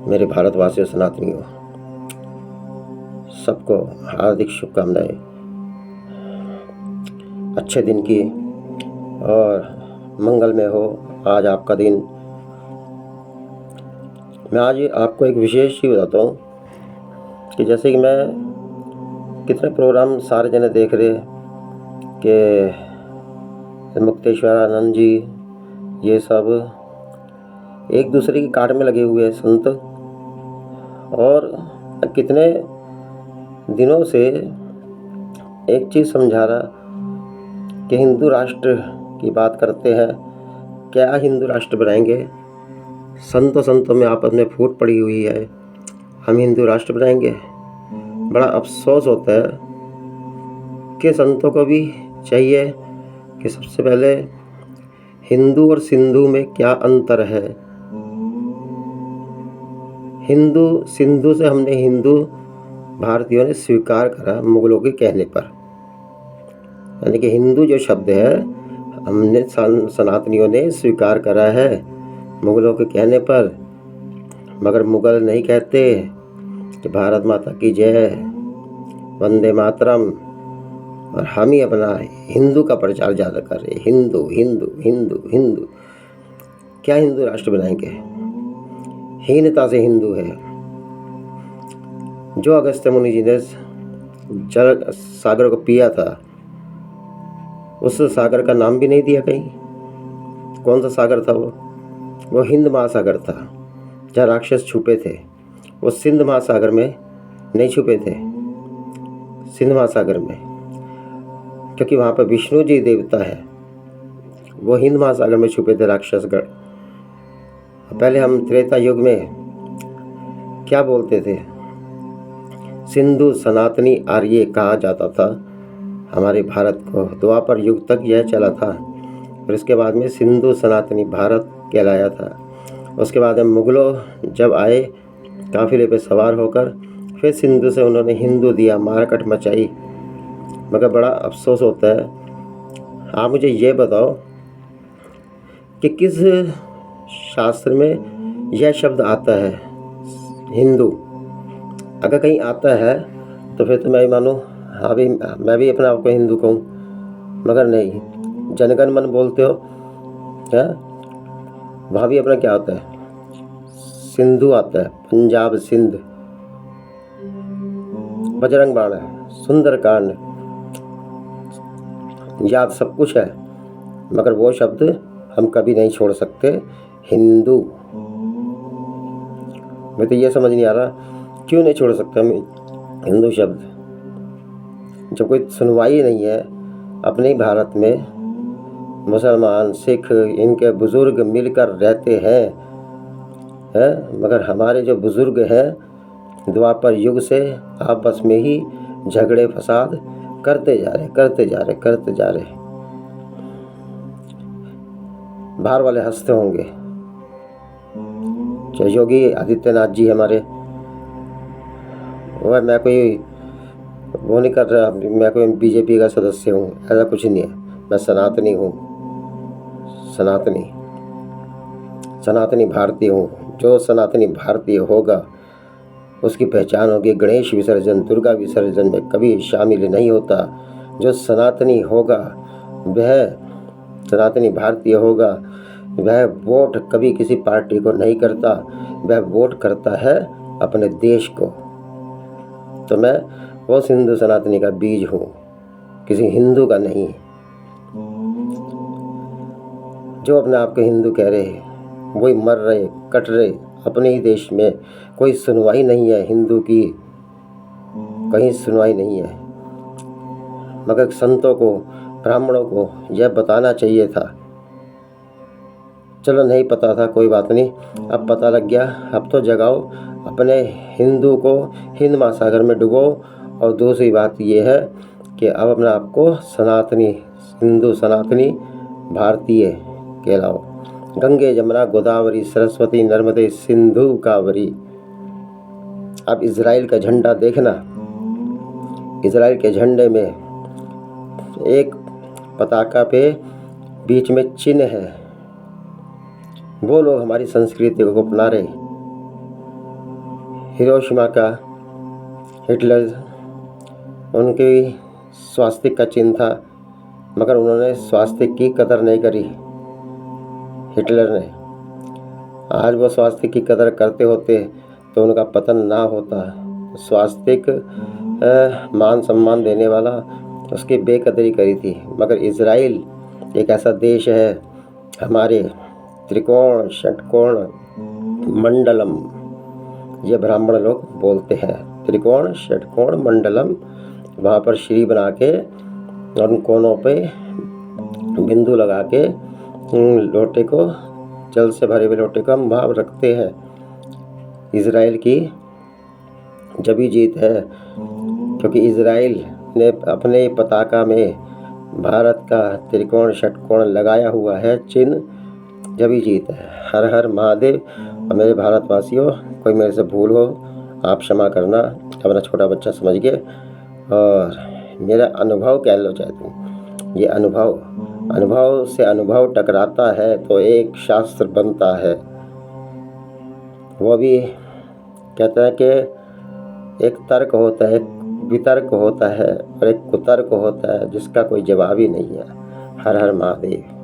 मेरे भारतवासियों, सनातनियों, सबको हार्दिक शुभकामनाएं अच्छे दिन की और मंगलमय हो आज आपका दिन। मैं आज आपको एक विशेष चीज़ बताता हूँ कि जैसे कि मैं कितने प्रोग्राम सारे जने देख रहे कि मुक्तेश्वर आनंद जी, ये सब एक दूसरे की काट में लगे हुए हैं संत, और कितने दिनों से एक चीज़ समझा रहा कि हिंदू राष्ट्र की बात करते हैं, क्या हिंदू राष्ट्र बनाएंगे? संतों में आपस में फूट पड़ी हुई है, हम हिंदू राष्ट्र बनाएंगे। बड़ा अफसोस होता है कि संतों को भी चाहिए कि सबसे पहले हिंदू और सिंधु में क्या अंतर है। हिंदू सिंधु से हमने हिंदू भारतीयों ने स्वीकार करा मुगलों के कहने पर, यानी कि हिंदू जो शब्द है हमने सनातनियों ने स्वीकार करा है मुगलों के कहने पर। मगर मुगल नहीं कहते कि भारत माता की जय, वंदे मातरम, और हम ही अपना हिंदू का प्रचार ज़्यादा कर रहे हैं। हिंदू हिंदू हिंदू हिंदू, क्या हिंदू राष्ट्र बनाएंगे? हीनता से हिंदू है। जो अगस्त्य मुनि जी ने जल सागर को पिया था, उस सागर का नाम भी नहीं दिया कहीं। कौन सा सागर था वो हिंद महासागर था, जहाँ राक्षस छुपे थे। वो सिंध महासागर में नहीं छुपे थे, सिंध महासागर में, क्योंकि वहाँ पर विष्णु जी देवता है। वो हिंद महासागर में छुपे थे राक्षसगढ़। पहले हम त्रेता युग में क्या बोलते थे? सिंधु सनातनी आर्य कहा जाता था हमारे भारत को। द्वापर युग तक यह चला था, फिर इसके बाद में सिंधु सनातनी भारत कहलाया था। उसके बाद में मुगलों जब आए काफिले पे सवार होकर, फिर सिंधु से उन्होंने हिंदू दिया, मारकट मचाई। मगर बड़ा अफसोस होता है। आप मुझे ये बताओ कि किस शास्त्र में यह शब्द आता है हिंदू? अगर कहीं आता है तो फिर तो मैं मानूँ, हाँ भी मैं भी अपने आप को हिंदू कहूँ। मगर नहीं, जनगण मन बोलते हो क्या? वहाँ भी अपना क्या आता है? सिंधु आता है। पंजाब सिंध, बजरंग बाण है, सुंदरकांड, याद सब कुछ है। मगर वो शब्द हम कभी नहीं छोड़ सकते, हिंदू। मैं तो ये समझ नहीं आ रहा क्यों नहीं छोड़ सकते हम हिंदू शब्द। जब कोई सुनवाई नहीं है अपने ही भारत में, मुसलमान सिख इनके बुजुर्ग मिलकर रहते हैं, मगर हमारे जो बुजुर्ग हैं द्वापर युग से आपस में ही झगड़े फसाद करते जा रहे। बाहर वाले हंसते होंगे, जो योगी आदित्यनाथ जी हमारे, वह मैं कोई वो नहीं कर रहा, मैं कोई बीजेपी का सदस्य हूँ, ऐसा कुछ नहीं है। मैं सनातनी हूँ, सनातनी भारतीय हूँ। जो सनातनी भारतीय होगा उसकी पहचान होगी गणेश विसर्जन, दुर्गा विसर्जन में कभी शामिल नहीं होता। जो सनातनी होगा, वह सनातनी भारतीय होगा, वह वोट कभी किसी पार्टी को नहीं करता, वह वोट करता है अपने देश को। तो मैं वो सिंधु सनातनी का बीज हूँ, किसी हिंदू का नहीं। जो अपने आप को हिंदू कह रहे हैं वही मर रहे, कट रहे अपने ही देश में। कोई सुनवाई नहीं है हिंदू की, कहीं सुनवाई नहीं है। मगर संतों को, ब्राह्मणों को यह बताना चाहिए था। चलो नहीं पता था, कोई बात नहीं, अब पता लग गया। अब तो जगाओ, अपने हिंदू को हिंद महासागर में डुबो। और दूसरी बात यह है कि अब अपने आप को सनातनी, हिंदू सनातनी भारतीय कहलाओ। गंगे जमुना गोदावरी सरस्वती नर्मदे सिंधु कावरी। अब इजराइल का झंडा देखना, इजराइल के झंडे में एक पताका पे बीच में चिन्ह है। वो लोग हमारी संस्कृति को अपना रहे, हिरोशिमा का हिटलर, उनकी स्वास्तिक का चिन्ह था, मगर उन्होंने स्वास्तिक की कदर नहीं करी हिटलर ने। आज वो स्वास्तिक की कदर करते होते तो उनका पतन ना होता। स्वास्तिक मान सम्मान देने वाला, उसकी बेकदरी करी थी। मगर इज़राइल एक ऐसा देश है, हमारे त्रिकोण षटकोण मंडलम, ये ब्राह्मण लोग बोलते हैं, त्रिकोण षटकोण मंडलम, वहाँ पर श्री बना के और उन कोनों पे बिंदु लगा के लोटे को, जल से भरे हुए लोटे को हम वहाँ रखते हैं। इज़राइल की जब ही जीत है, क्योंकि इज़राइल ने अपने पताका में भारत का त्रिकोण षटकोण लगाया हुआ है चिन्ह, जब ही जीत है। हर हर महादेव। और मेरे भारतवासियों, कोई मेरे से भूल हो आप क्षमा करना, अपना छोटा बच्चा समझ के। और मेरा अनुभव कह लो चाहे तुम, ये अनुभव से अनुभव टकराता है तो एक शास्त्र बनता है। वो भी कहते हैं कि एक तर्क होता है, एक वितर्क होता है और एक कुतर्क होता है जिसका कोई जवाब ही नहीं है। हर हर महादेव।